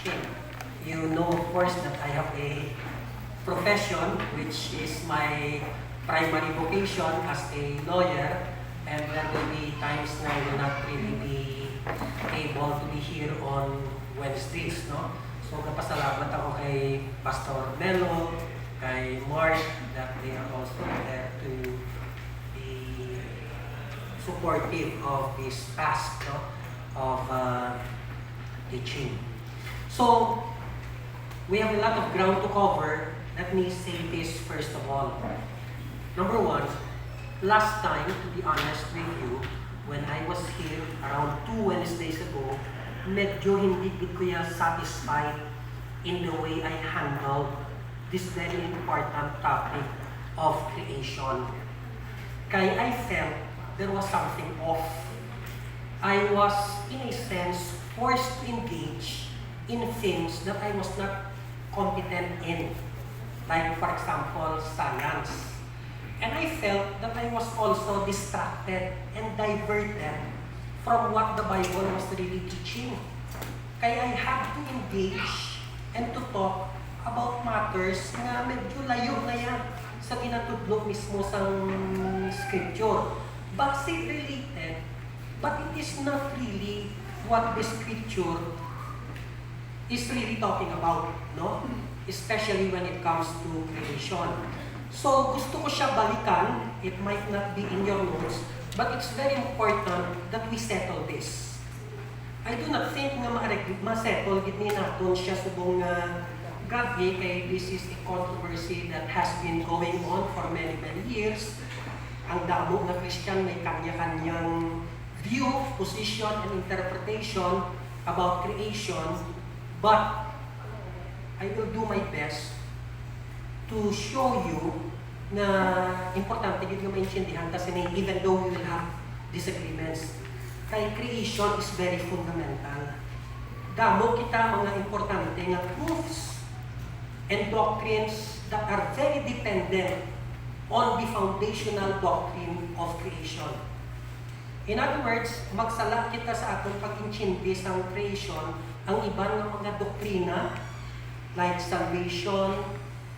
teaching. You know, of course, that I have a profession, which is my primary vocation as a lawyer, and there will be times na I will not really be able to be here on Wednesdays, no? So, kapasalamat ako kay Pastor Melo, kay Mark, that they are also there to be supportive of this task, no? Of teaching. So, we have a lot of ground to cover. Let me say this first of all. Number one, last time, to be honest with you, when I was here around 2 Wednesdays ago, medyo hindi ko satisfied in the way I handled this very important topic of creation. Kaya I felt there was something off. I was, in a sense, forced to engage in things that I was not competent in. Like, for example, science. And I felt that I was also distracted and diverted from what the Bible was really teaching. Kaya I had to engage and to talk about matters na medyo layo na yan sa ginatudlo mismo sa scripture. Basic related, but it is not really what the scripture is really talking about, no? Especially when it comes to creation. So, gusto ko siya balikan. It might not be in your notes, but it's very important that we settle this. I do not think na ma-settle gitni natin siya subong gabi, kay this is a controversy that has been going on for many, many years. Ang damo na Christian may kanya-kanyang view, position, and interpretation about creation, but I will do my best to show you na importante yun yung maintindihan kasi even though we will have disagreements, kay creation is very fundamental. Damo kita mga importante nga proofs and doctrines that are very dependent on the foundational doctrine of creation. In other words, magsala kita sa atong pag-intindi sa creation ang ibang mga doktrina like salvation,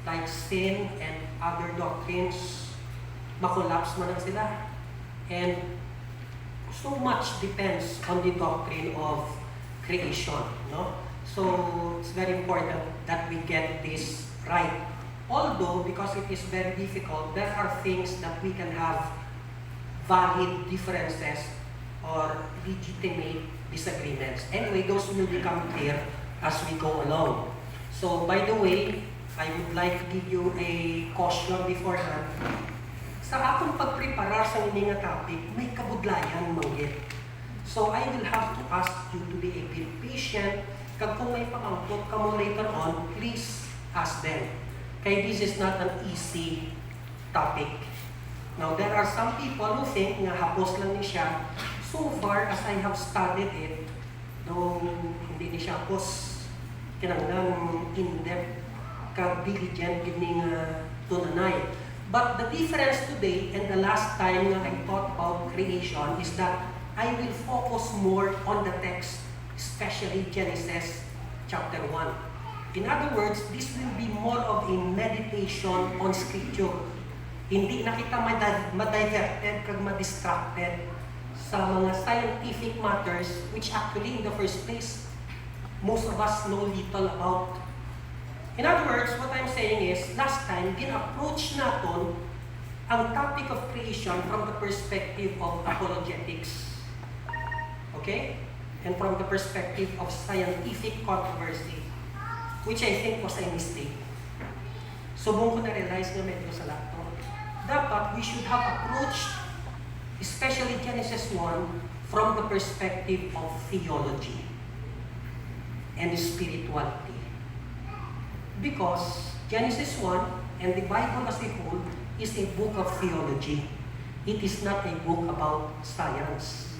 like sin, and other doctrines, makolapse man lang sila. And so much depends on the doctrine of creation, no? So, it's very important that we get this right. Although, because it is very difficult, there are things that we can have valid differences or legitimate disagreements. Anyway, those will become clear as we go along. So, by the way, I would like to give you a caution beforehand. Sa akong pagprepara sa inyong topic, may kabudlayan manggit. So, I will have to ask you to be a bit patient. Kung may pangangkot ka mo later on, please ask them. Kaya this is not an easy topic. Now, there are some people who think nga hapos lang ni siya. So far as I have studied it, though hindi ni siya hapos, kinanglan in-depth, ka-diligent, gining tunanay. But the difference today and the last time nga I taught about creation is that I will focus more on the text, especially Genesis chapter 1. In other words, this will be more of a meditation on scripture. Hindi na kita ma-diverted kag ma-distracted sa mga scientific matters which actually in the first place, most of us know little about. In other words, what I'm saying is, last time, gin-approach natin ang topic of creation from the perspective of apologetics. Okay? And from the perspective of scientific controversy, which I think was a mistake. So, buong ko na-realize na medyo sa laptop. Dapat, we should have approached, especially Genesis 1, from the perspective of theology and spirituality. Because Genesis 1 and the Bible as a whole is a book of theology. It is not a book about science.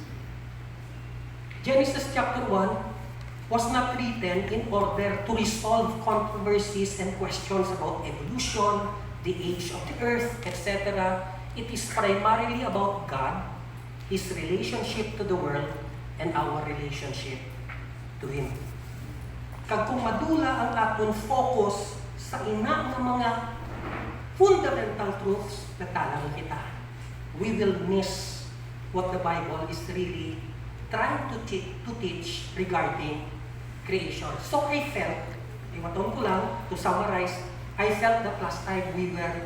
Genesis chapter 1 was not written in order to resolve controversies and questions about evolution, the age of the earth, etc. It is primarily about God, His relationship to the world, and our relationship to Him. Kag kung madula ang aton focus sa ina ng mga fundamental truths na talang kita, we will miss what the Bible is really trying to teach regarding creation. So I felt, iwaton ko lang, to summarize, I felt that last time we were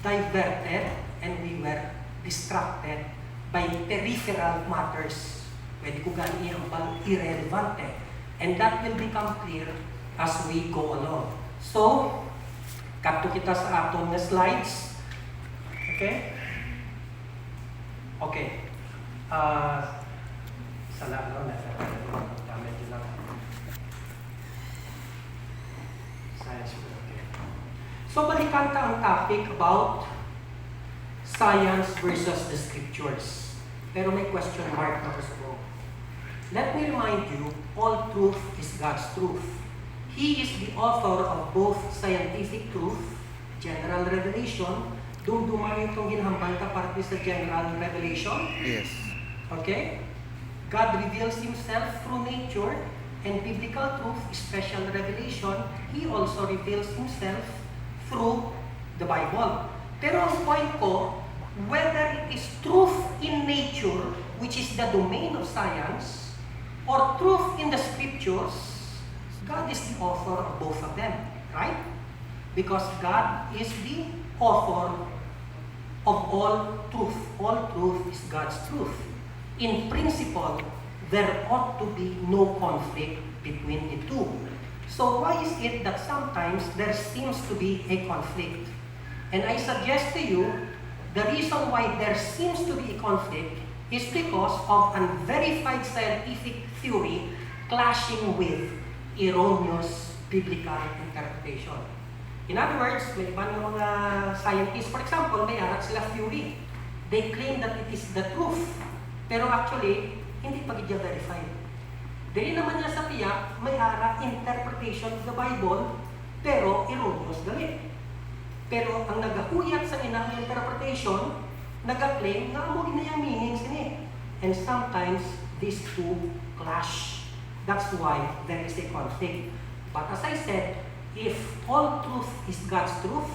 diverted and we were distracted by peripheral matters. Pwede ko gani ihambal irrelevant. And that will become clear as we go along. So, kato kita sa aton nga slides. Okay? Okay. Sala no, gamit yun lang. Science. Okay. So, balikan ka ang topic about science versus the scriptures. Pero may question mark na gusto ko. Let me remind you, all truth is God's truth. He is the author of both scientific truth, general revelation. Dumduman itong ginhambal ka parte sa general revelation. Yes. Okay? God reveals Himself through nature and biblical truth, special revelation. He also reveals Himself through the Bible. Pero ang point ko, whether it is truth in nature, which is the domain of science, or truth in the scriptures, God is the author of both of them, right? Because God is the author of all truth. All truth is God's truth. In principle, there ought to be no conflict between the two. So why is it that sometimes there seems to be a conflict? And I suggest to you, the reason why there seems to be a conflict is because of unverified scientific theory clashing with erroneous biblical interpretation. In other words, may iba ng mga scientists, for example, may arat sila theory. They claim that it is the truth. Pero actually, hindi pa gidya verified. Dili naman niya sa piyak, may ara interpretation of the Bible, pero erroneous gali. Pero ang nagahuyat sa inang interpretation, nag-claim nga mo ginayang meanings ini. And sometimes these two clash. That's why there is a conflict. But as I said, if all truth is God's truth,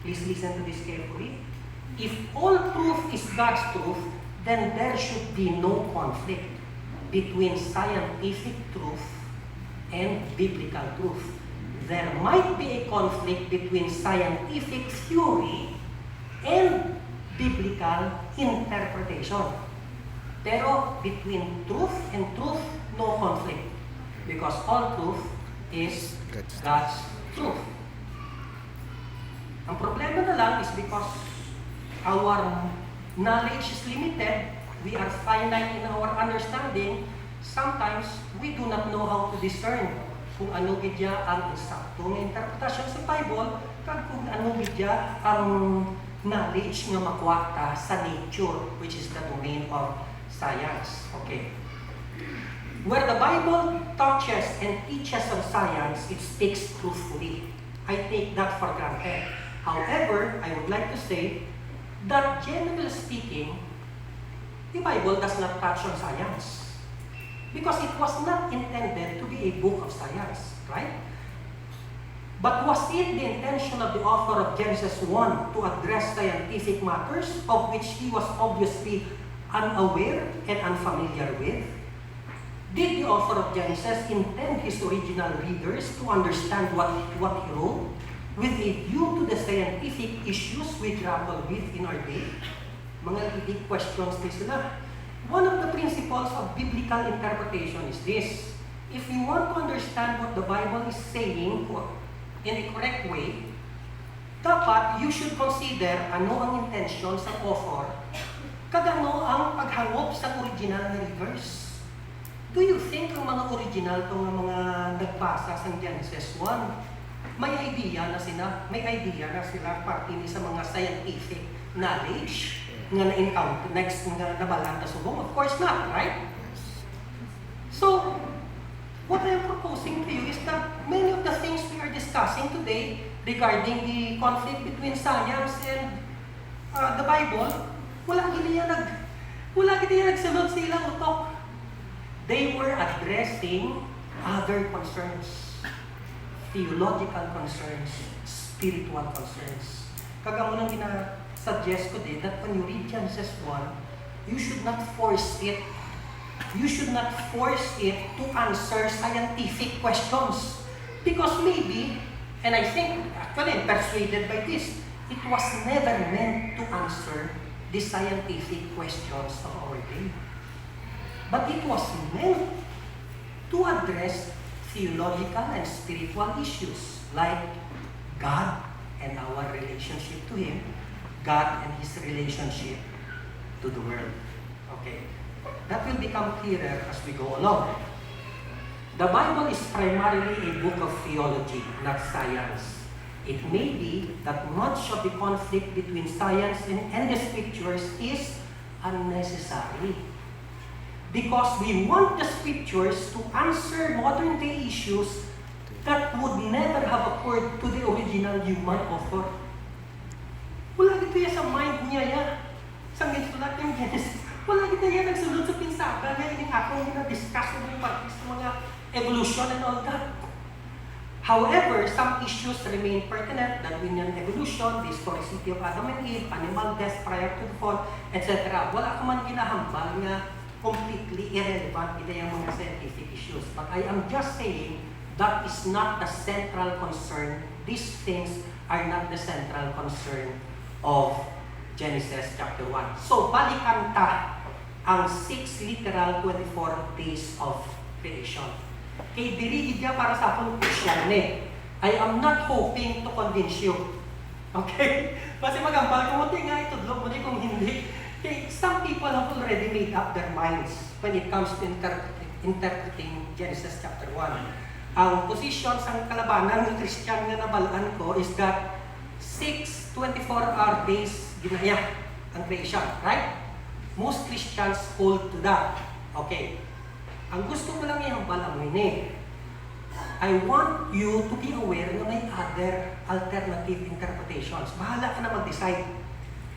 please listen to this carefully. If all truth is God's truth, then there should be no conflict between scientific truth and biblical truth. There might be a conflict between scientific theory and biblical interpretation. Pero between truth and truth, no conflict. Because all truth is God's truth. Ang problema na lang is because our knowledge is limited, we are finite in our understanding, sometimes we do not know how to discern kung ano gidya ang eksaktong interpretasyon sa Bible, kag kung ano gidya ang knowledge nga makuha sa nature, which is the domain of science. Okay. Where the Bible touches and teaches on science, it speaks truthfully. I take that for granted. However, I would like to say that generally speaking, the Bible does not touch on science. Because it was not intended to be a book of science, right? But was it the intention of the author of Genesis 1 to address scientific matters of which he was obviously unaware and unfamiliar with? Did the author of Genesis intend his original readers to understand what he wrote with a view to the scientific issues we grapple with in our day? Mga big questions din sila. One of the principles of biblical interpretation is this. If you want to understand what the Bible is saying in a correct way, dapat you should consider ano ang intention sa author, kagano ang paghangop sa original na readers. Do you think ang mga original itong mga nagbasa sa Genesis 1, may idea na sila parte ni sa mga scientific knowledge nga na-encounter, next nga nabalanta subong? Of course not, right? So, what I am proposing to you is that many of the things we are discussing today regarding the conflict between science and the Bible, wala gini nagsunod sa ilang utok. They were addressing other concerns, theological concerns, spiritual concerns. Kaya mo nang suggest ko din that when you read Genesis 1, you should not force it. You should not force it to answer scientific questions. Because maybe, and I think, actually I'm persuaded by this, it was never meant to answer the scientific questions of our day. But it was meant to address theological and spiritual issues like God and our relationship to Him, God and His relationship to the world. Okay. That will become clearer as we go along. The Bible is primarily a book of theology, not science. It may be that much of the conflict between science and the scriptures is unnecessary. Because we want the scriptures to answer modern day issues that would never have occurred to the original human author. Wala dito yan sa mind niya yan. Sa ganito lang yung Genesis. Wala dito yan nagsunod sa pinsaka niya. Hindi ako na-discuss ng mga evolution and all that. However, some issues remain pertinent, Darwinian evolution, the historicity of Adam and Eve, animal death prior to the fall, etc. Wala ka man ginahambal nga completely irrelevant ito yung mga scientific issues. But I am just saying that is not the central concern. These things are not the central concern of Genesis chapter 1. So, balikan ta ang 6 literal 24 days of creation. Kay diri idya para sa akong Kristiyane. I am not hoping to convince you. Okay? Kasi magambal ko, hindi nga itudlo mo kung hindi. Okay, some people have already made up their minds when it comes to interpreting Genesis chapter 1. Ang position sa kalabanan ng Christian nga nabalaan ko is that 6 24-hour days ginaya ang creation, right? Most Christians hold to that. Okay. Ang gusto ko lang ihambal ang ini. I want you to be aware na may other alternative interpretations. Bahala ka na mag-decide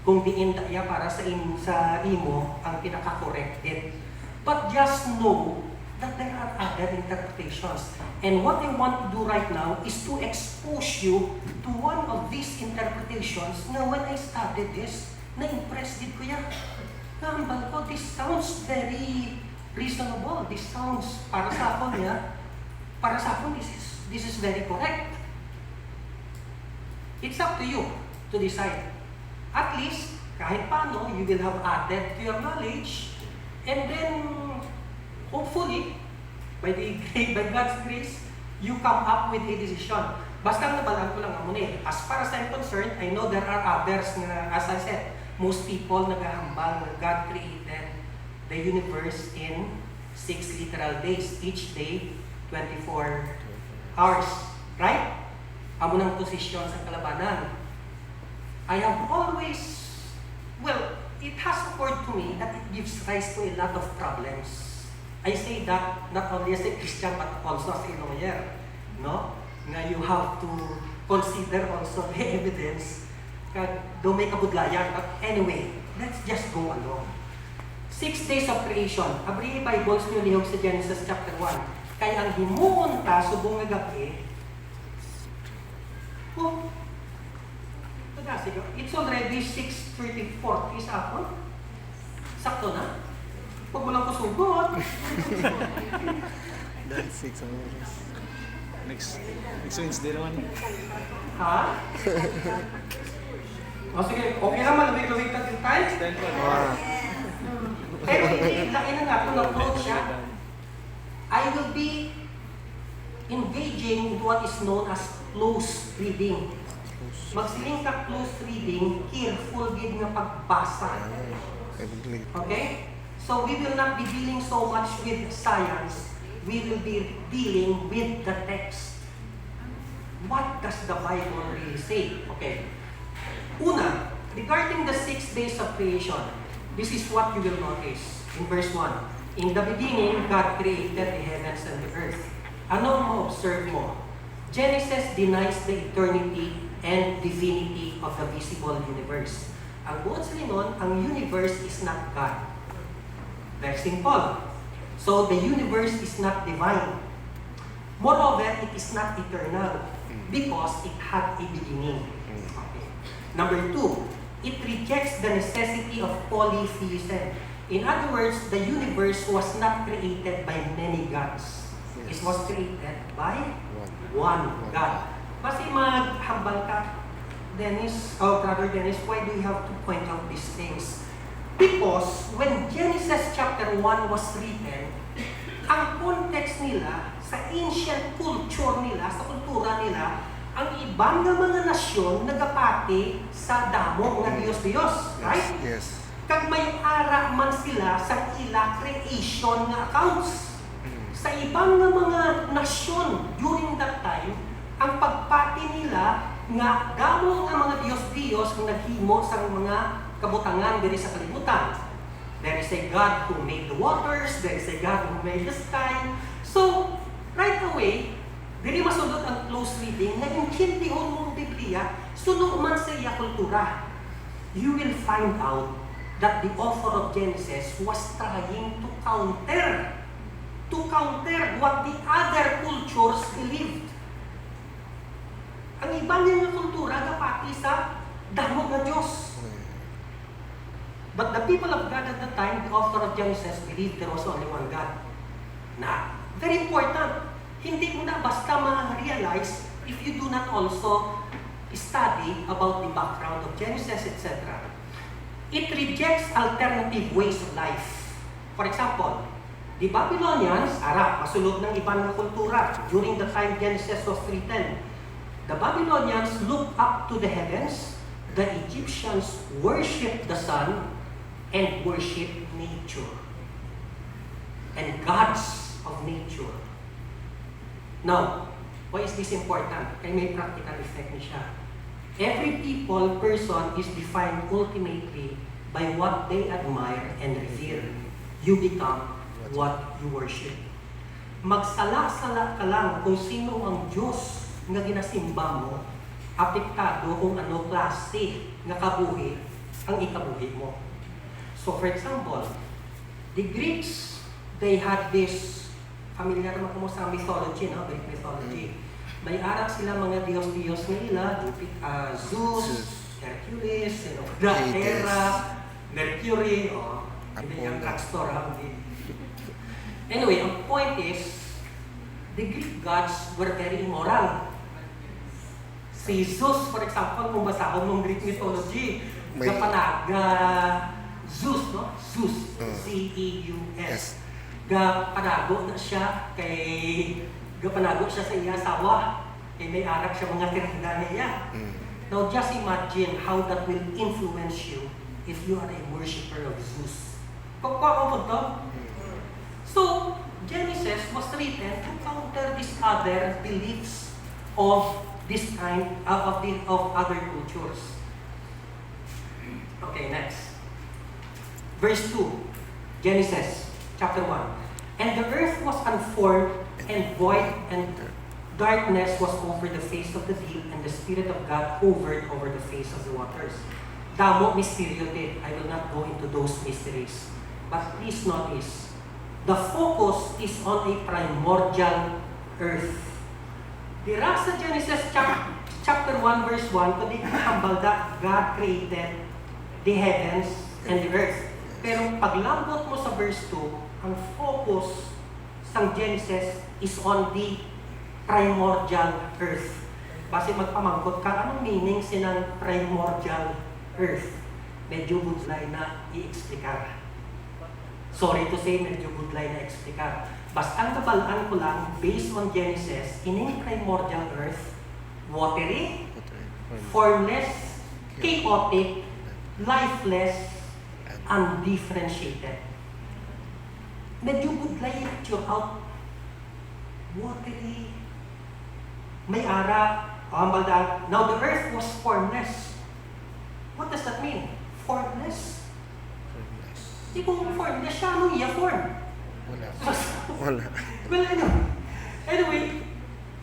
kung diin daya para sa imo ang pinaka-corrected. But just know that there are other interpretations. And what I want to do right now is to expose you to one of these interpretations na when I studied this, na-impressed din ko yan. Nahambal ko, this sounds very reasonable. This sounds, para sa akin, this is very correct. It's up to you to decide. At least, kahit paano, you will have added to your knowledge, and then, hopefully, by God's grace, you come up with a decision. Basta nabalaan ko lang ang muna. As far as I'm concerned, I know there are others na, as I said, most people naghahambal na God created the universe in 6 literal days. Each day, 24 hours. Right? Amo ng posisyon sa kalabanan. I have always, well, it has occurred to me that it gives rise to a lot of problems. I say that not only as a Christian but also as a lawyer. No? Na you have to consider also the evidence. Don't make a budlayan. But anyway, let's just go along. 6 days of creation. Abri Bibles nyo lihog sa Genesis chapter 1. Kaya ang himuon ta subong nga gabi, it's already 6:34 is ako. Sakto na. Pag mo lang ko sugot. That's 6 hours. Next Wednesday naman. Ha? O sige, okay naman. Lumig-lumig na din tayo. Pero hindi, laki na nga ito ng approach siya. I will be engaging in what is known as close reading. Magsiling ka close reading, careful gid nga pagbasa. Okay? So we will not be dealing so much with science. We will be dealing with the text. What does the Bible really say? Okay. Una, regarding the 6 days of creation, this is what you will notice in verse 1. In the beginning, God created the heavens and the earth. Ano mo observe mo? Genesis denies the eternity and divinity of the visible universe. Ang buod sa linon, ang universe is not God. Very simple. So the universe is not divine. Moreover, it is not eternal because it had a beginning. Okay. Number 2, it rejects the necessity of polytheism. In other words, the universe was not created by many gods. It was created by one God. Kasi maghambal ka, Dennis, Brother Dennis, why do you have to point out these things? Because when Genesis chapter 1 was written, ang context nila, sa ancient culture nila, sa kultura nila, ang ibang nga mga nasyon nagapati sa damo nga Diyos-Diyos, right? Yes. Kag may ara man sila sa ila creation nga accounts. Sa ibang nga mga nasyon during that time, ang pagpati nila nga damo ang mga Diyos-Diyos ang naghimo sa mga kabutangan diri sa kalibutan. There is a God who made the waters, there is a God who made the sky. So, right away, diri masulod ang close reading, na intindihon mong Biblia, sunod man sa iya kultura. You will find out that the author of Genesis was trying to counter what the other cultures believed. Ang ibang nga kultura napati sa damo nga Diyos. But the people of God at the time, the author of Genesis, believed there was only one God. Na, very important. Hindi mo na basta ma-realize if you do not also study about the background of Genesis, etc. It rejects alternative ways of life. For example, the Babylonians, masulog ng ibang na kultura during the time Genesis was written. The Babylonians looked up to the heavens, the Egyptians worshiped the sun, and worshiped nature, and gods of nature. Now, why is this important? Kaya may practical effect niya siya. Every person is defined ultimately by what they admire and revere. You become what you worship. Magsala-sala ka lang kung sino ang Diyos nga ginasimba mo, apektado kung ano klase nga kabuhi ang ikabuhi mo. So for example, the Greeks, they had this, familiar naman ko mo sa mythology, no? Greek mythology. May arak sila mga Diyos-Diyos nila, Zeus, Hercules, Hera, Mercury, hindi yung drugstore. Anyway, ang point is, the Greek gods were very immoral. Si Zeus, for example, kung basahon mong Greek mythology, Zeus, no? Zeus, Z-E-U-S. Gapanago na siya gapanago siya sa iya asawa. May arak siya mga tiranda niya. Now just imagine how that will influence you if you are a worshipper of Zeus. Pagkakao mo to? So, Genesis was written to counter these other beliefs of this kind of other cultures. Okay, next. Verse 2, Genesis chapter 1. And the earth was unformed and void, and darkness was over the face of the deep, and the Spirit of God hovered over the face of the waters. Damo misteryo din. I will not go into those mysteries. But please notice, the focus is on a primordial earth. Dira sa Genesis chapter 1 verse 1, kundi hambal that God created the heavens and the earth. Pero paglambot mo sa verse 2, ang focus sa Genesis is on the primordial earth. Base magpamangkot ka, anong meaning sinang primordial earth? Medyo budlay na i-explicar. Sorry to say, medyo budlay na explicar. Basta ang kabalaan ko lang, based on Genesis, in a primordial earth, watery, formless, chaotic, lifeless, undifferentiated. Medyo budlay yung out. Watery, may ara, now the earth was formless. What does that mean? Formless? Di kung formless siya, anong iya form? Wala. Well, anyway,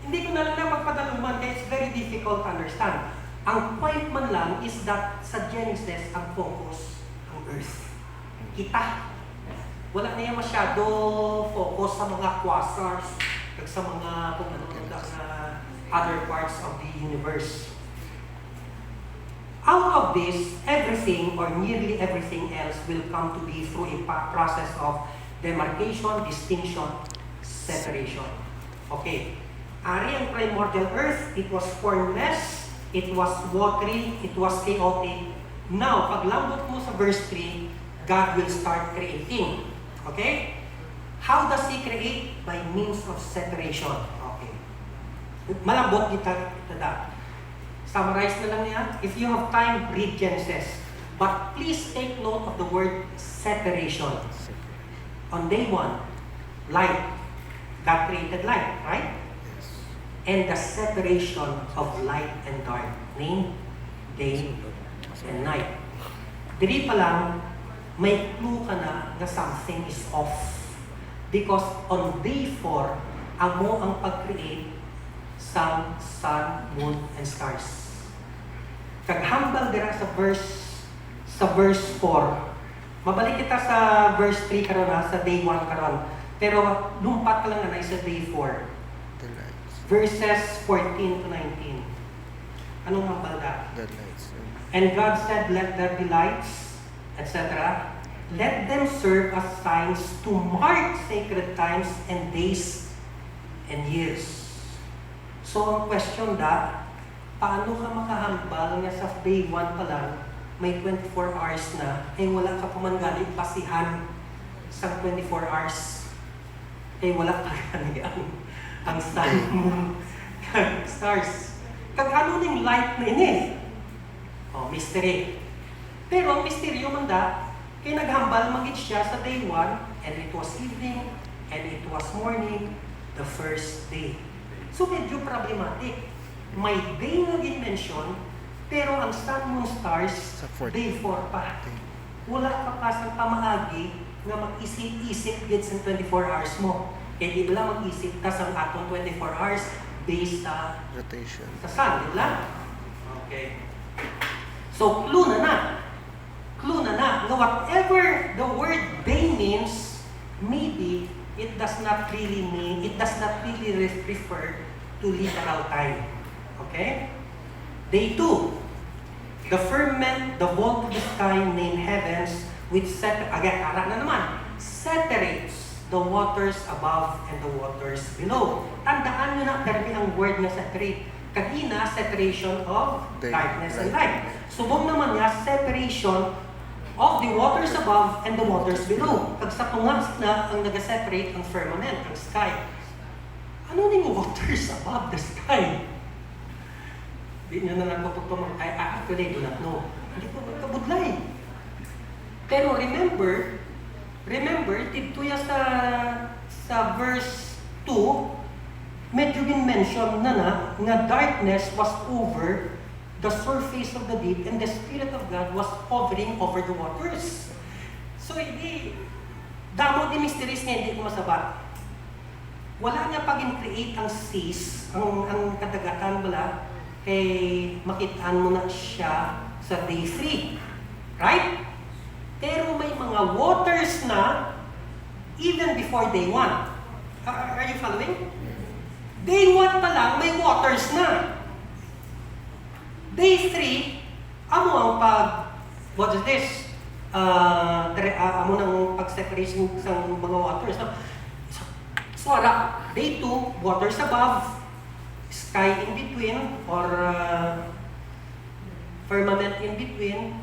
hindi ko na lang napagpadaluman kaya it's very difficult to understand. Ang point man lang is that sa Genesis, ang focus, ang earth. Kita. Wala na yan masyado focus sa mga quasars, sa mga kung ano na other parts of the universe. Out of this, everything or nearly everything else will come to be through a process of demarcation, distinction, separation. Okay. Ari ang primordial earth, it was formless, it was watery, it was chaotic. Now, paglambot mo sa verse 3, God will start creating. Okay? How does He create? By means of separation. Okay. Malambot kita that. Summarize na lang niya. If you have time, read Genesis. But please take note of the word separation. On day 1, light. God created light, right? And the separation of light and dark, named day and night. Dili pa lang, may clue ka na something is off. Because on day 4, amo ang pag-create sun, moon, and stars. Kaghambal dira sa verse 4. Mabalik kita sa verse 3 karon sa day 1 karon. Pero lumpat ka lang na sa day 4. Verses 14 to 19. Anong mabalda? The lights. And God said, let there be lights, etc. Let them serve as signs to mark sacred times and days and years. So ang question paano ka makahambal nga sa day 1 pa lang, may 24 hours na, wala ka pa man galing basihan sa 24 hours. Wala pa gani ang sun, moon, stars. Kag ano ning light na ini? Mystery. Pero ang misteryo man kay naghambal magit siya sa day 1, and it was evening, and it was morning, the first day. So medyo problematic. May day na mention, pero ang sun, moon, stars, day 4 pa. Wala ka pa sa pamaagi na mag-isip-isip git sa 24 hours mo. Kaya di ba mag-isip ka sa atong 24 hours based sa rotation. Sa sun, di ba? Okay. So, clue na whatever the word day means, maybe it does not really refer to literal time. Okay? Day 2, the firmament, the vault of the sky named heavens, which separates the waters above and the waters below. Tandaan nyo na, karami ang word na separate. Kanina, separation of darkness and light. Subong naman niya, separation of the waters above and the waters below. Pag sa tungas na ang nag-separate ang firmament, ang sky. Ano yung waters above the sky? Di nyo na nagpapagpamang, actually, do not know. Hindi po magkabudlay. Pero remember, dito ya sa verse 2, medyo mention na darkness was over the surface of the deep and the Spirit of God was hovering over the waters. So, damo di mysteries niya, hindi ko masabat. Wala niya pag-create ang seas, ang kadagatan wala, makitaan mo na siya sa day 3. Right? Pero may mga waters na even before day 1. Are you following? Day 1 pa lang, may waters na. Day 3, amo ang what is this? Amo nang pag-separation sa mga waters. So, day 2, waters above, sky in between, or firmament in between,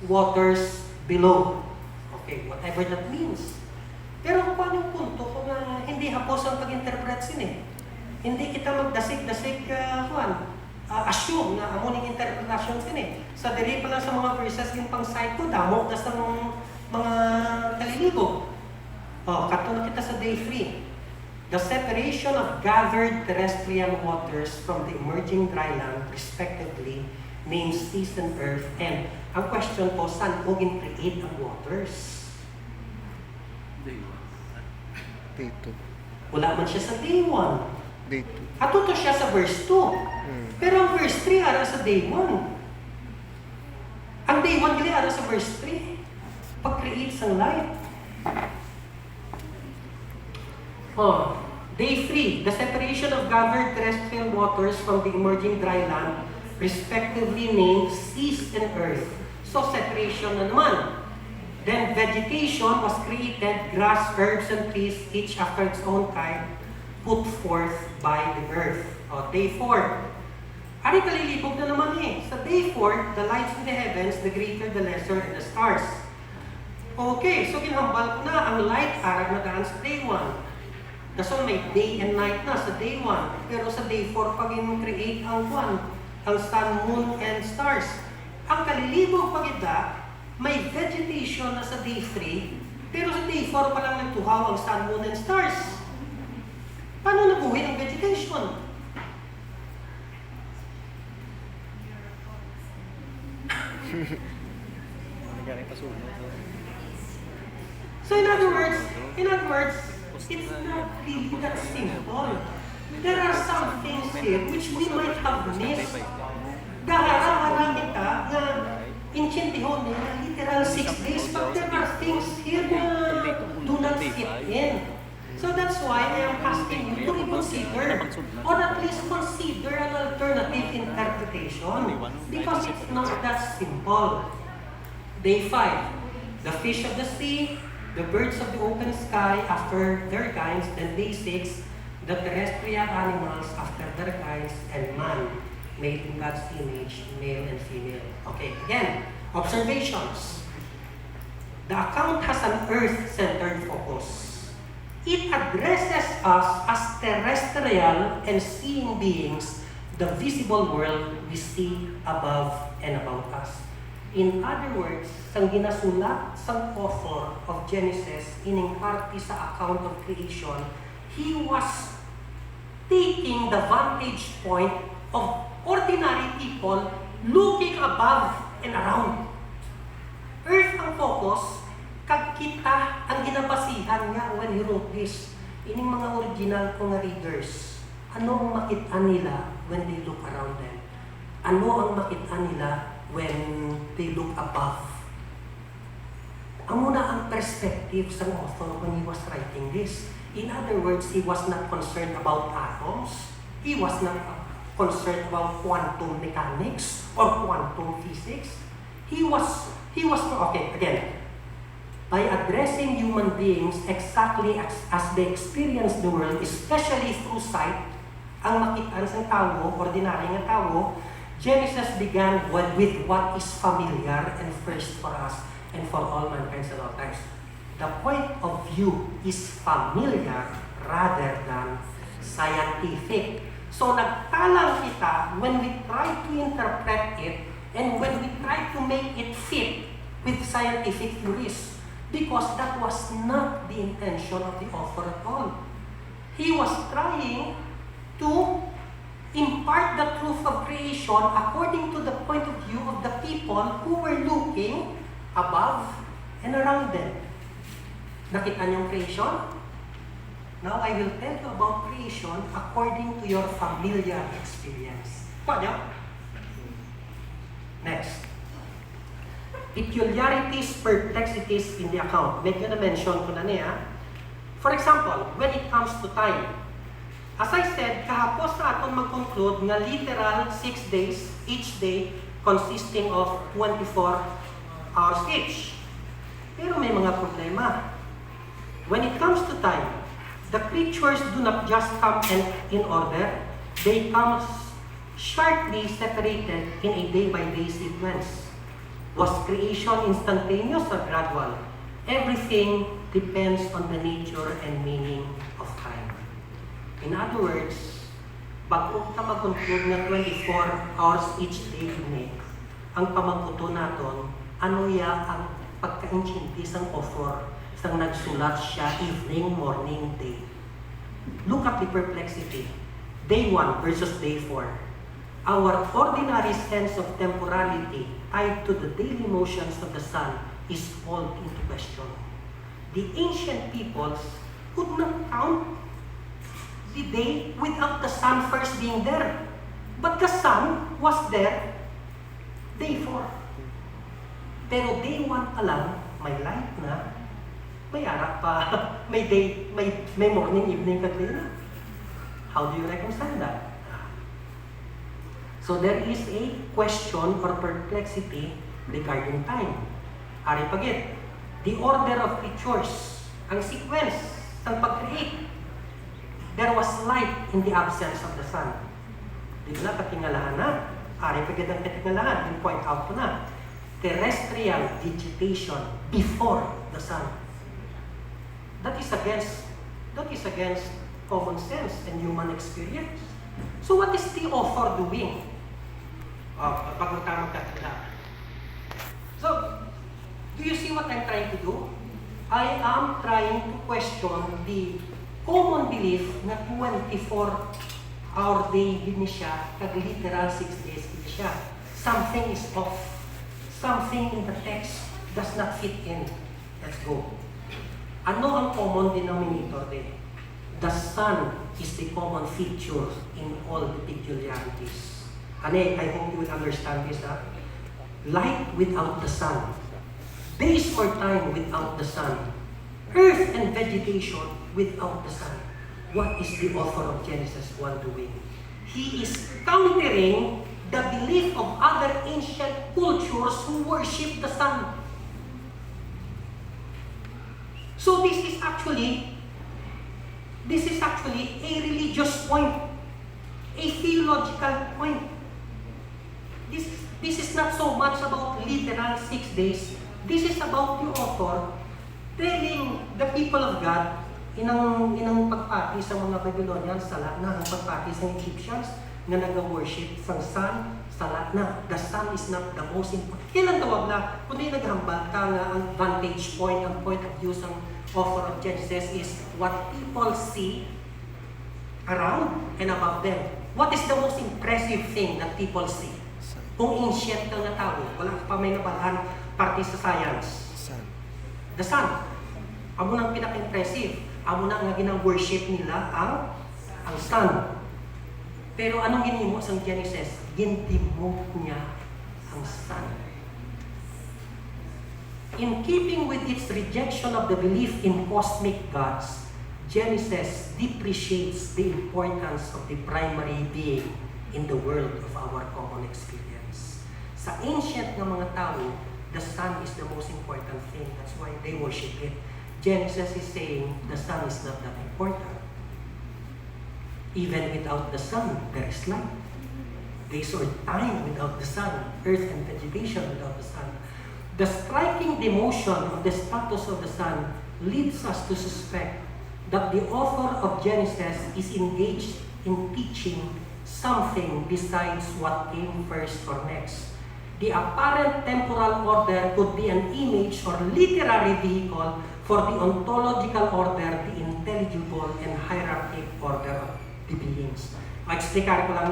waters below. Okay, whatever that means. Pero paano yung punto kung hindi hapos ang pag-interpret Hindi kita magdasig-dasig assume na amuning interpretation Sa diri pa lang sa mga verses yung pang-site ko, damo na sa mga kaliligo. Kato na kita sa day 3. The separation of gathered terrestrial waters from the emerging dry land, respectively, names seas and earth. And ang question po, saan mo in-create ang waters? Day 2. Wala man siya sa day 1. Day 2. Atuto siya sa verse 2. Pero ang verse 3 ara sa day 1. Ang day 1 gali ara sa verse 3. Pag-create sang light. Day 3, the separation of gathered terrestrial waters from the emerging dry land, respectively named seas and earth. So separation na naman. Then vegetation was created, grass, herbs, and trees, each after its own kind, put forth by the earth. O, day 4. Ari kalilibog na naman eh. Sa day 4, the lights in the heavens, the greater, the lesser, and the stars. Okay, so ginhambal ko na ang light arag na daan sa day 1. Kaso may day and night na sa day 1. Pero sa day 4, pag in-create ang sun, moon, and stars. Ang kalilibog pagida, may vegetation na sa day 3, pero sa day 4 pa lang nagtuhaw ang sun, moon, and stars. Paano nabuhay ang vegetation? So in other words, it's not really that simple. There are some things here which we might have missed. Dahara kita nga inchintihon na literal 6 days, but there are things here na do not fit in. So that's why I am asking you to reconsider, or at least consider an alternative interpretation, because it's not that simple. Day 5, the fish of the sea, the birds of the open sky after their kinds, and day 6, the terrestrial animals after their kinds, and man, made in God's image, male and female. Okay, again, observations. The account has an earth-centered focus. It addresses us as terrestrial and seeing beings, the visible world we see above and about us. In other words, sang ginasulat sang author of Genesis ining parte sa account of creation, he was taking the vantage point of ordinary people looking above and around. Earth ang focus, kag kita ang ginabasihan niya when he wrote this. Ining mga original ko nga readers, ano ang makita nila when they look around them? Ano ang makita nila when they look above? Ang muna ang perspective sa author when he was writing this. In other words, he was not concerned about atoms. He was not concerned about quantum mechanics or quantum physics. He was okay, again, by addressing human beings exactly as they experience the world, especially through sight, ang makitaan sa tao, ordinary nga tao, Genesis began with what is familiar and first for us and for all mankind at all times. The point of view is familiar rather than scientific. So nagtalang kita when we try to interpret it and when we try to make it fit with scientific theories, because that was not the intention of the author at all. He was trying to impart the truth of creation according to the point of view of the people who were looking above and around them. Nakita niyong creation? Now I will tell you about creation according to your familiar experience. Kaya? Next. Peculiarities, perplexities in the account. Medyo na-mention ko na niya. For example, when it comes to time, as I said, kahapos sa aton mag-conclude nga literal 6 days, each day consisting of 24 hours each. Pero may mga problema. When it comes to time, the creatures do not just come in order, they come sharply separated in a day-by-day sequence. Was creation instantaneous or gradual? Everything depends on the nature and meaning of time. In other words, bago ka mag-conclude na 24 hours each day unique, ang pamaguto naton, ano ya ang pagka-intindi sang author sang nagsulat siya evening, morning, day. Look at the perplexity. Day 1 versus day 4. Our ordinary sense of temporality tied to the daily motions of the sun is called into question. The ancient peoples could not count the day without the sun first being there. But the sun was there day 4. Pero day 1 pa lang, may light na, may araw pa, may day, may morning, evening, kadli na. How do you reconcile that? So there is a question or perplexity regarding time. Ari pagit, the order of creatures, ang sequence ng pag-create. There was light in the absence of the sun. Di ba katingalahan na? Ari pagit ang katingalahan, yung point out ko na. Terrestrial vegetation before the sun. That is against common sense and human experience. So what is the author doing? Bago tayo magkakilala. So, do you see what I'm trying to do? I am trying to question the common belief na 24-hour day din siya, kag literal 6 days din siya. Something is off. Something in the text does not fit in. Let's go. Ano ang common denominator din? The sun is the common feature in all the peculiarities. I hope you will understand this. Light without the sun. Days or time without the sun. Earth and vegetation without the sun. What is the author of Genesis 1 doing? He is countering the belief of other ancient cultures who worship the sun. So this is actually a religious point, a theological point. This is not so much about literal 6 days. This is about the author telling the people of God inang pagpati sa mga Babylonians, salat na ang pagpati sa Egyptians na nag-worship sa sun, salat na. The sun is not the most important. Kailan tawag na, kundi naghambal ka nga ang vantage point, ang point of view ng author of Genesis is what people see around and above them. What is the most impressive thing that people see? Kung ancient ka nga tao, wala pa may nabalaan parte sa science. Sun. The sun. Amo nang pinaka-impressive. Amo na nga ginang-worship nila ang sun. Pero anong ginimo sa Genesis? Gindemote niya ang sun. In keeping with its rejection of the belief in cosmic gods, Genesis depreciates the importance of the primary being in the world of our common experience. Sa ancient na mga tao, the sun is the most important thing. That's why they worship it. Genesis is saying the sun is not that important. Even without the sun, there is light. Days or time without the sun, earth and vegetation without the sun. The striking demotion of the status of the sun leads us to suspect that the author of Genesis is engaged in teaching something besides what came first or next. The apparent temporal order could be an image or literary vehicle for the ontological order, the intelligible and hierarchic order of the beings. Explicar ko lang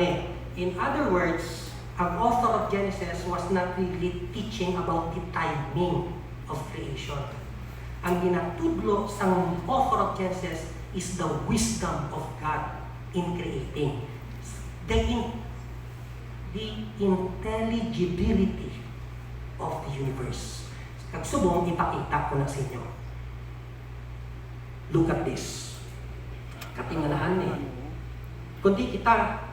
In other words, ang author of Genesis was not really teaching about the timing of creation. Ang ginatudlo sa author of Genesis is the wisdom of God in creating. The intelligibility of the universe. Kagsubong, ipakita ko na sa inyo. Look at this. Katingalahan Kundi kita,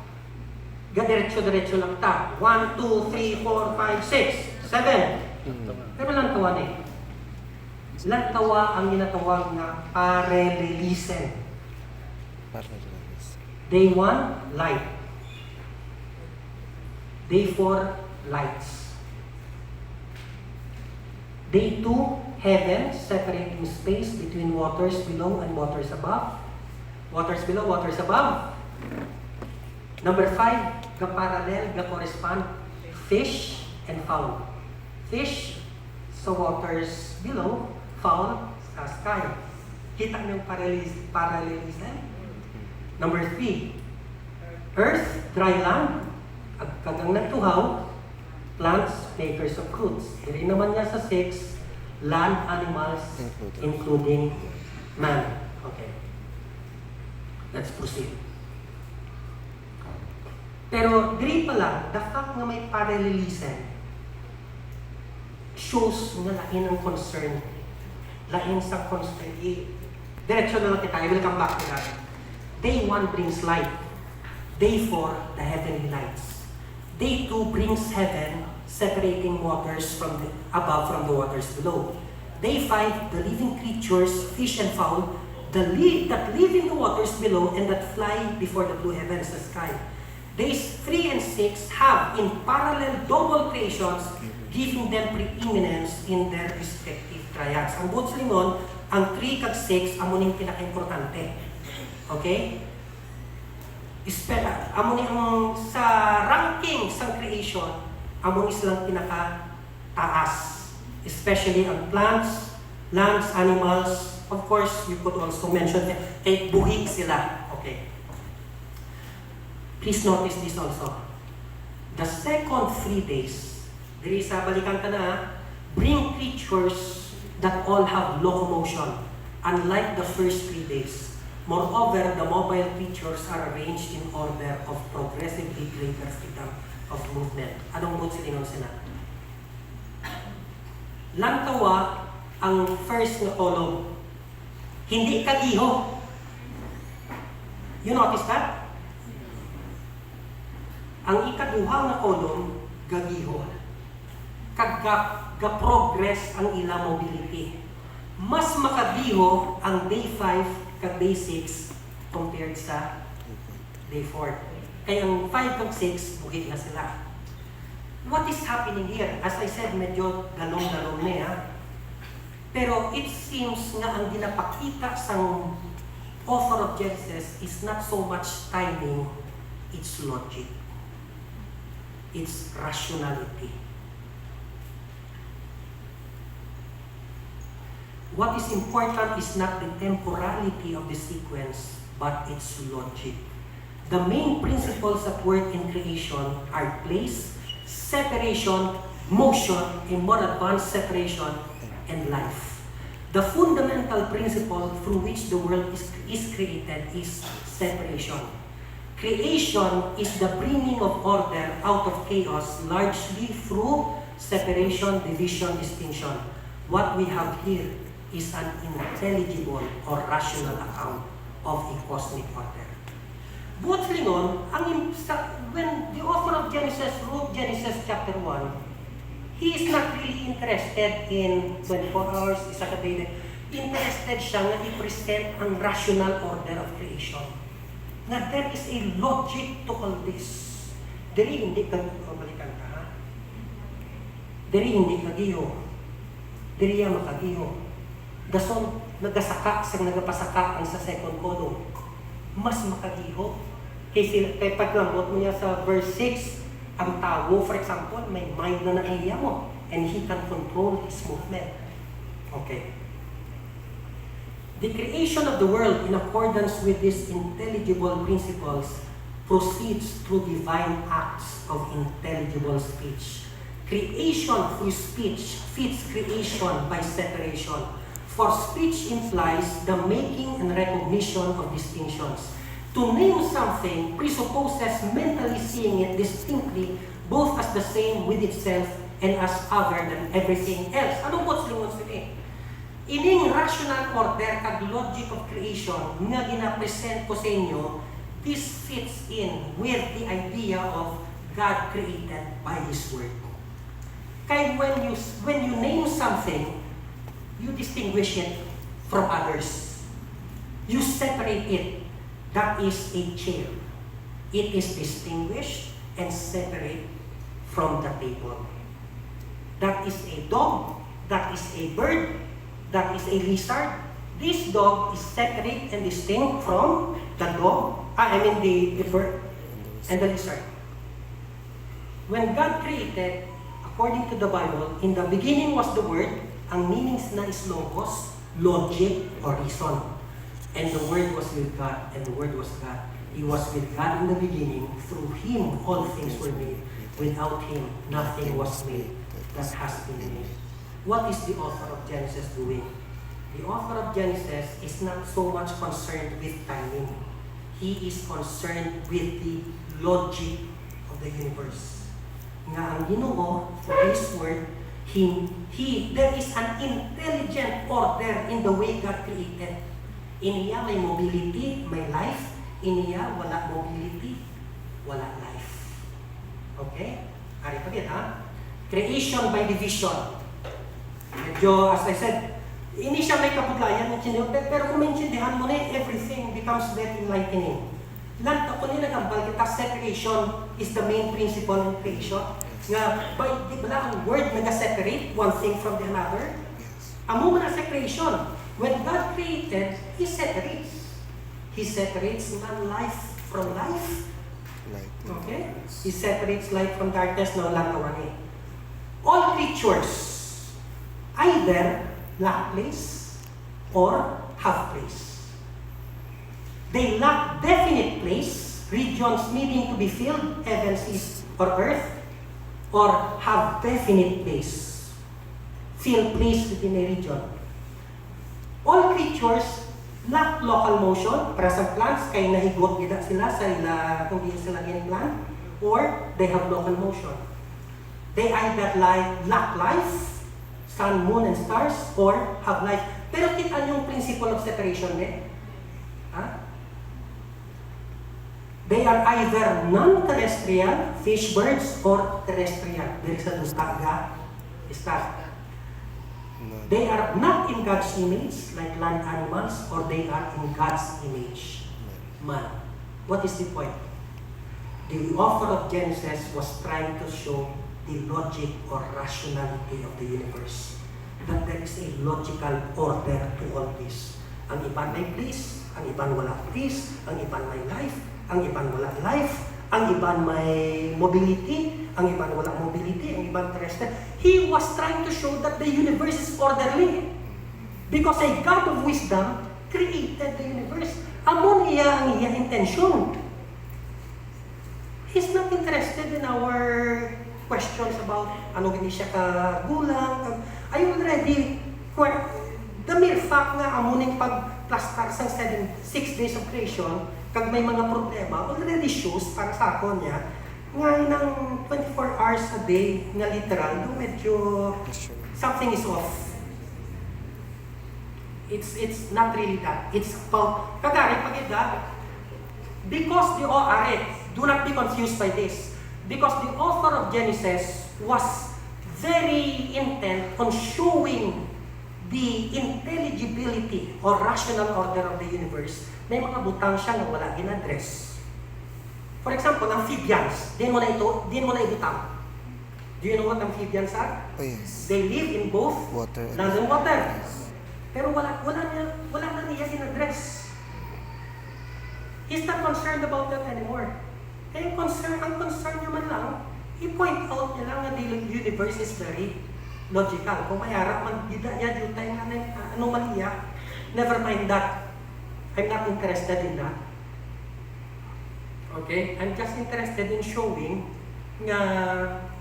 diretso-diretso lang ta. 1, 2, 3, 4, 5, 6, 7. Pero lang tawa Lang tawa ang ginatawag na parallelism. Day 1, light. Day 4, lights. Day 2, heaven, separating space between waters below and waters above. Waters below, waters above. Number 5, kaparallel, correspond, fish and fowl. Fish sa waters below, fowl sa sky. Kita niyo parallelism? Number 3, earth, dry land, kagang nagtuhaw, plants, makers of fruits. Diri naman niya sa 6, land, animals, including man. Okay. Let's proceed. Pero diri pala, the fact na may parallelism shows na lain ang concern. Lain sa concern. Diretso na lang kita. I will come back to that. Day 1 brings light. Day 4, the heavenly lights. Day 2 brings heaven, separating waters from the above from the waters below. Day 5, the living creatures, fish and fowl, that live in the waters below and that fly before the blue heavens, the sky. Days 3 and 6 have in parallel double creations, giving them preeminence in their respective triads. Ang buot lingon, ang 3 kag 6 amo ning pinaka-importante. Okay? Amo ni ang sa ranking sa creation, amo ni silang pinaka-taas. Especially ang plants, lands, animals. Of course, you could also mention kay buhig sila. Okay. Please notice this also. The second 3 days, diri sa balikan ka na, bring creatures that all have locomotion, unlike the first 3 days. Moreover, the mobile creatures are arranged in order of progressively greater freedom of movement. Anong mood sila nun sila? Lantawa ang first na column. Hindi kagiho. You notice that? Ang ikaduhang na column, gagiho. Kag-progress ang ila mobility. Mas makagiho ang day 5 kag day 6 compared sa day 4. Kaya ang 5 kag 6, buhit na sila. What is happening here? As I said, medyo galong-galong na ya. Pero it seems nga ang ginapakita sa author of Genesis is not so much timing, it's logic. It's rationality. What is important is not the temporality of the sequence, but its logic. The main principles at work in creation are place, separation, motion, a more advanced separation, and life. The fundamental principle through which the world is created is separation. Creation is the bringing of order out of chaos, largely through separation, division, distinction. What we have here is an intelligible or rational account of a cosmic order. Buot lingon, when the author of Genesis wrote Genesis chapter 1, he is not really interested in 24 hours, isa ka day. Interested siya na i-present ang rational order of creation. Na there is a logic to all this. Diri hindi ka, balikan ka ha? Diri hindi kagiyo. Diri ya makagiyo. Dason, nagasaka sa nagapasaka ang sa second column. Mas makagiho. Kaya paglambot mo niya sa verse 6, ang tao, for example, may mind na naiya mo and he can control his movement. Okay. The creation of the world in accordance with these intelligible principles proceeds through divine acts of intelligible speech. Creation through speech fits creation by separation. For speech implies the making and recognition of distinctions. To name something presupposes mentally seeing it distinctly, both as the same with itself and as other than everything else. Anong what's lingon sila? Ining rational order kag logic of creation nga gina-present ko sa inyo, this fits in with the idea of God created by His Word. Kaya when you name something, you distinguish it from others. You separate it. That is a chair. It is distinguished and separate from the table. That is a dog. That is a bird. That is a lizard. This dog is separate and distinct from the dog. The bird and the lizard. When God created, according to the Bible, in the beginning was the Word. Ang meanings na is logos, logic, or reason. And the Word was with God, and the Word was God. He was with God in the beginning. Through Him, all things were made. Without Him, nothing was made that has been made. What is the author of Genesis doing? The author of Genesis is not so much concerned with timing. He is concerned with the logic of the universe. Nga ang Ginoo, for His Word, there is an intelligent order in the way God created. In Iya may mobility, may life. Iniya, wala mobility, wala life. Okay? Ari pa din, ha? Creation by division. Medyo, as I said, hindi siya may kapuglayan, pero kung maintindihan mo na, everything becomes very enlightening. Lahat ako nila nagambal kita, separation is the main principle in creation. Nga, di ba ang word nag-separate one thing from the another? Amo mo na sa creation. When God created, He separates. He separates non-life from life. Light. Okay? He separates light from darkness. Now, lahat na all creatures either lack place or have place. They lack definite place, regions needing to be filled, heaven, seas, or earth, or have definite place, fill place within a region. All creatures lack local motion, present plants, kay nahigot gila sila sa ila, kung di sila in-plant, or they have local motion. They either lack life, sun, moon, and stars, or have life. Pero kita yung principle of separation din. Ha? They are either non-terrestrial, fish, birds, or terrestrial. There is a lustaga, star. They are not in God's image, like land animals, or they are in God's image, man. What is the point? The author of Genesis was trying to show the logic or rationality of the universe. That there is a logical order to all this. Ang iban may place, ang iban wala place, ang iban may life, ang iban wala life, ang iban may mobility, ang iban wala mobility, ang iban terrestrial. He was trying to show that the universe is orderly. Because a God of wisdom created the universe. Amon iya ang iya intention. He's not interested in our questions about ano gini siya kagulang. I already, the mere fact nga amuning pag-plastar sa 6 days of creation, kag may mga problema, already shows para sa ako niya, nga ng 24 hours a day nga literal, medyo something is off. It's not really that. It's about, kagari pagida, because the do not be confused by this. Because the author of Genesis was very intent on showing the intelligibility or rational order of the universe. May mga butang siya na wala in-address. For example, amphibians. Din mo na ibutang. Do you know what amphibians are? Oh, yes. They live in both Water land and water. Pero wala na niya in-address. He's not concerned about that anymore. Kaya ang concern niya man lang, i-point out niya lang na the universe is very logical. Kung mayarap man, niya dito tayo nga anong maliya, never mind that. I'm not interested in that. Okay? I'm just interested in showing na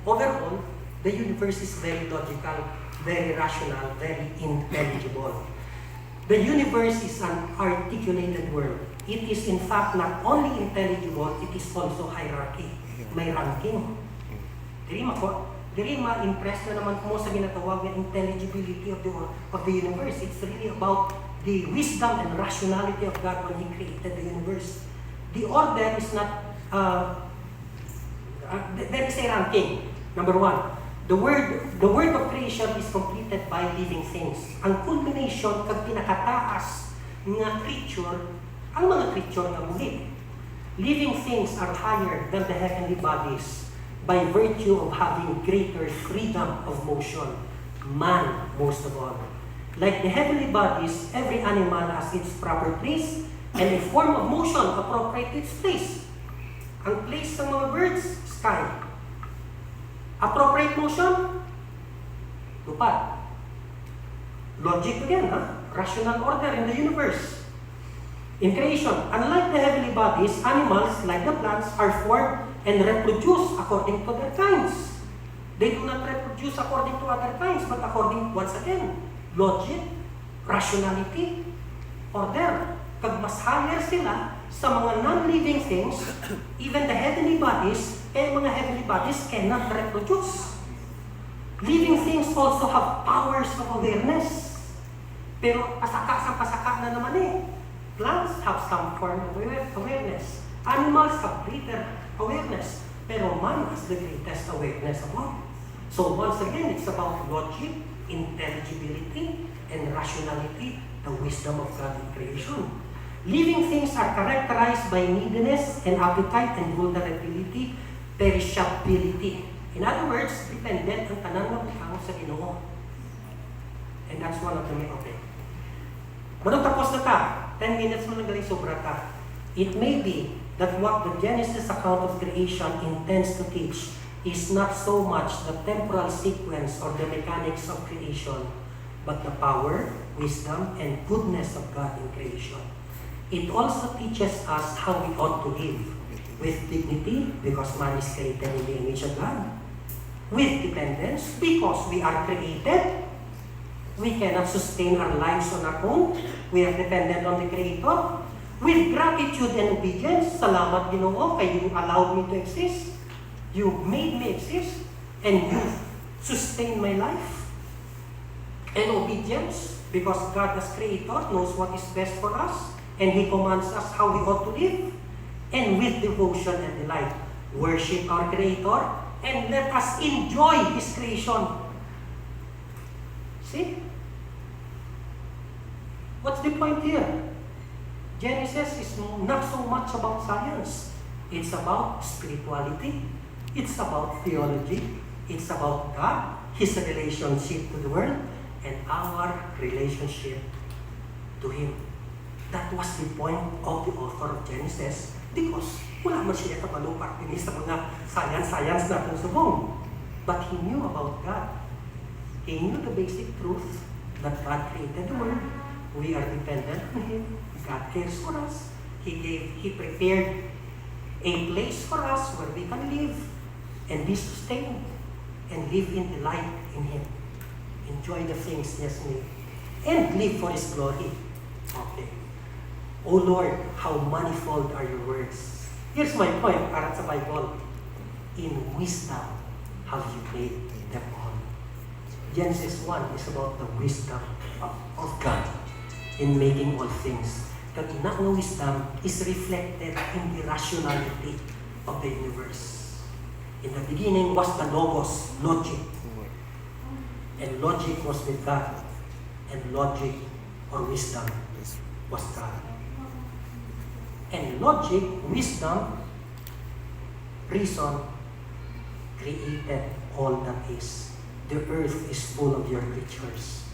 overall, the universe is very logical, very rational, very intelligible. The universe is an articulated world. It is in fact not only intelligible, it is also hierarchy. May ranking. Diri ma-impress na naman mo sa ginatawag na intelligibility of the universe. It's really about the wisdom and rationality of God when He created the universe. The order is not, there is a ranking. Number one, the word of creation is completed by living things. Ang culmination kag pinakataas nga creature, ang mga creature nga muli. Living things are higher than the heavenly bodies by virtue of having greater freedom of motion. Man, most of all. Like the heavenly bodies, every animal has its proper place and a form of motion appropriate to its place. Ang place ng mga birds, sky. Appropriate motion, lupad. Logic again, rational order in the universe. In creation, unlike the heavenly bodies, animals, like the plants, are formed and reproduce according to their kinds. They do not reproduce according to other kinds, but according, once again, logic, rationality, order. Pag mas higher sila sa mga non-living things, even the heavenly bodies, mga heavenly bodies cannot reproduce. Living things also have powers of awareness. Pero pasaka na naman Plants have some form of awareness. Animals have greater awareness. Pero man has the greatest awareness of all. So once again, it's about logic, intelligibility, and rationality, the wisdom of God in creation. Living things are characterized by neediness and appetite and vulnerability, perishability. In other words, dependent ang tanan ng tao sa Ginoo. And that's one of the main okay. Pero tapos na ta, 10 minutes mo nagaling sobra ta. It may be that what the Genesis account of creation intends to teach is not so much the temporal sequence or the mechanics of creation, but the power, wisdom, and goodness of God in creation. It also teaches us how we ought to live with dignity, because man is created in the image of God. With dependence, because we are created. We cannot sustain our lives on our own. We are dependent on the Creator. With gratitude and obedience, salamat Ginoo, kay you allowed me to exist. You made me exist, and you sustained my life. And obedience, because God as Creator knows what is best for us, and He commands us how we ought to live. And with devotion and delight, worship our Creator, and let us enjoy His creation. See? What's the point here? Genesis is not so much about science. It's about spirituality. It's about theology. It's about God, His relationship to the world, and our relationship to Him. That was the point of the author of Genesis, because wala man siya kabalo partini sa mga science na itong subong. But he knew about God. He knew the basic truth that God created the world. We are dependent on Him. God cares for us. He prepared a place for us where we can live and be sustained and live in delight in Him. Enjoy the things He has made and live for His glory. Okay. O Lord, how manifold are your words. Here's my point para sa Bible. In wisdom have you made them all. Genesis 1 is about the wisdom of God in making all things. The ina ng wisdom is reflected in the rationality of the universe. In the beginning was the Logos, logic. And logic was with God. And logic or wisdom was God. And logic, wisdom, reason created all that is. The earth is full of your creatures.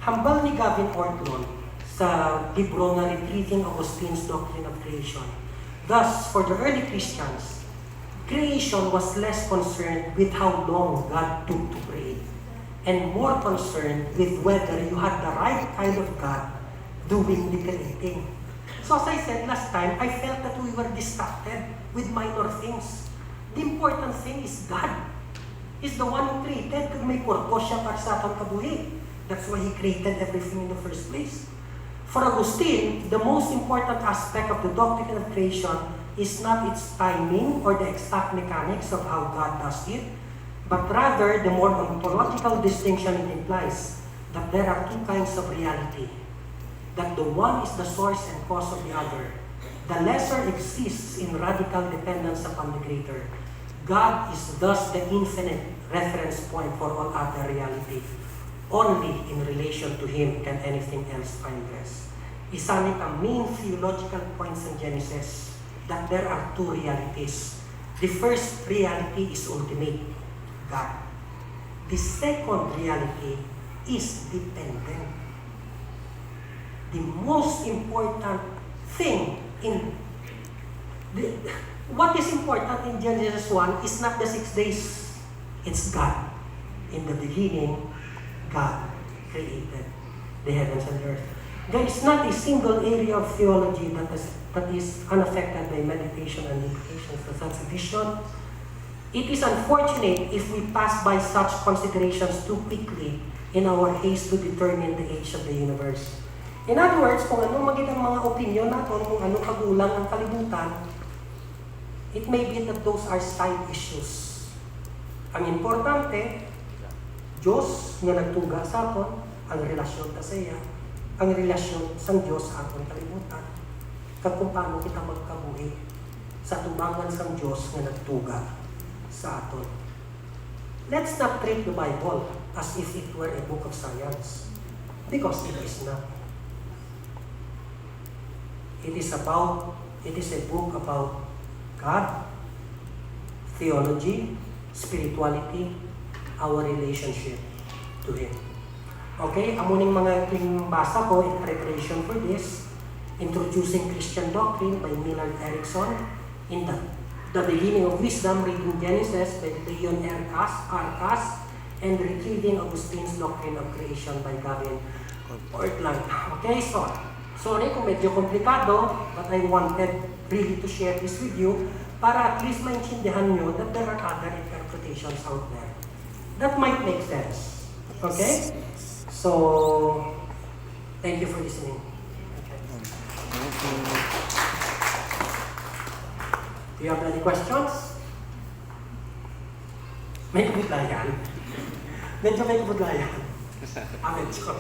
Hambal ni Gavin Ortlund sa libro na Retrieving Augustine's Doctrine of Creation. Thus, for the early Christians, creation was less concerned with how long God took to create, and more concerned with whether you had the right kind of God doing the creating. So as I said last time, I felt that we were distracted with minor things. The important thing is God. He's the one who created, kung may purpose siya para sa atong kabuhi. That's why He created everything in the first place. For Augustine, the most important aspect of the doctrine of creation is not its timing or the exact mechanics of how God does it, but rather the more ontological distinction it implies, that there are two kinds of reality, that the one is the source and cause of the other. The lesser exists in radical dependence upon the greater. God is thus the infinite reference point for all other reality. Only in relation to Him can anything else find rest. Isa ni ang main theological points in Genesis, that there are two realities. The first reality is ultimate, God. The second reality is dependent. The most important thing in what is important in Genesis 1 is not the 6 days. It's God. In the beginning, God created the heavens and earth. There is not a single area of theology that is unaffected by meditation and implications of such a vision. It is unfortunate if we pass by such considerations too quickly in our haste to determine the age of the universe. In other words, kung anong magiging mga opinion natin, kung anong kagulang ang kalibutan, it may be that those are side issues. Ang importante, Diyos nga nagtuga sa aton, ang relasyon ta sa iya, ang relasyon sa Diyos sa aton kalibutan. kag kung paano kita magkabuhi sa tubangan sang Dios nga nagtuga sa aton. Let's not treat the Bible as if it were a book of science, because it is not. It is a book about God, theology, spirituality, our relationship to Him. Okay, amuning mga basa ko in preparation for this, Introducing Christian Doctrine by Millard Erickson, in the Beginning of Wisdom, reading Genesis by Leon Arcas, and Retrieving Augustine's Doctrine of Creation by Gavin Portland. Okay, sorry kung medyo komplikado, but I wanted really to share this with you para at least maintindihan nyo that there are other interpretations out there that might make sense. Okay? So, thank you for listening. Okay. Do you have any questions? May kabutlayan? Medyo may kabutlayan. Medyo.